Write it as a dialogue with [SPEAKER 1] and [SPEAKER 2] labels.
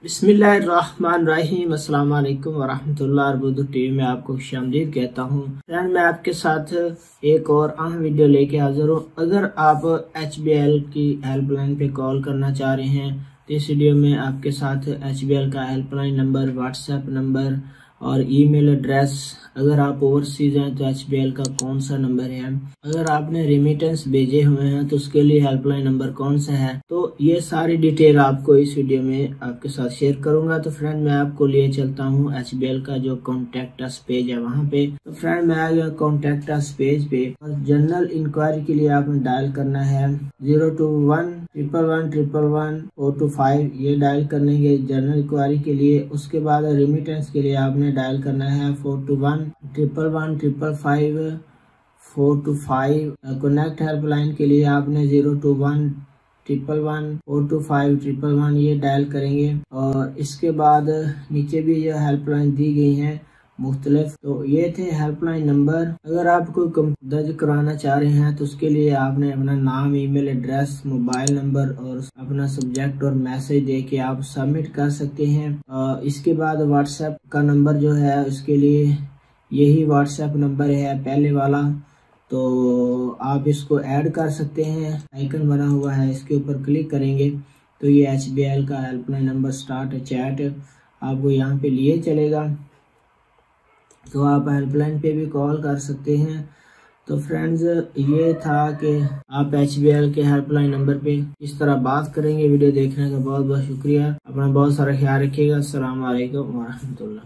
[SPEAKER 1] बिस्मिल्लाहिर्रहमानिर्रहीम, अस्सलाम वालेकुम वरहमतुल्लाह। उर्दू टीवी में आपको खुशामदीद कहता हूँ। फ्रेंड, मैं आपके साथ एक और अहम वीडियो लेके हाजिर हूँ। अगर आप HBL की हेल्पलाइन पे कॉल करना चाह रहे हैं तो इस वीडियो में आपके साथ HBL का हेल्पलाइन नंबर, व्हाट्सएप नंबर और ईमेल एड्रेस, अगर आप ओवरसीज हैं तो HBL का कौन सा नंबर है, अगर आपने रेमिटेंस भेजे हुए हैं तो उसके लिए हेल्पलाइन नंबर कौन सा है, तो ये सारी डिटेल आपको इस वीडियो में आपके साथ शेयर करूंगा। तो फ्रेंड, मैं आपको लिए चलता हूँ HBL का जो कॉन्टेक्ट अस पेज है वहाँ पे। तो फ्रेंड, मैं आ गया कॉन्टेक्ट अस पेज पे और जनरल इंक्वायरी के लिए आपने डायल करना है 02111110425, ये डायल करने के जनरल इंक्वायरी के लिए। उसके बाद रेमिटेंस के लिए आपने डायल करना है 42111555425। कनेक्ट हेल्पलाइन के लिए आपने 02111425111, ये डायल करेंगे। और इसके बाद नीचे भी ये हेल्पलाइन दी गई हैं मुख्तलिफ। तो ये थे हेल्पलाइन नंबर। अगर आप कोई कंप्लेंट दर्ज कराना चाह रहे हैं तो उसके लिए आपने अपना नाम, ईमेल एड्रेस, मोबाइल नंबर और अपना सब्जेक्ट और मैसेज दे के आप सबमिट कर सकते हैं। इसके बाद व्हाट्सएप का नंबर जो है उसके लिए यही व्हाट्सएप नंबर है पहले वाला, तो आप इसको ऐड कर सकते हैं। आइकन बना हुआ है, इसके ऊपर क्लिक करेंगे तो ये HBL का हेल्पलाइन नंबर स्टार्ट चैट आपको यहाँ पे लिए चलेगा, तो आप हेल्पलाइन पे भी कॉल कर सकते हैं। तो फ्रेंड्स, ये था कि आप HBL के हेल्पलाइन नंबर पे इस तरह बात करेंगे। वीडियो देखने का बहुत बहुत शुक्रिया। अपना बहुत सारा ख्याल रखिएगा। अस्सलाम वालेकुम वरहमतुल्लाह।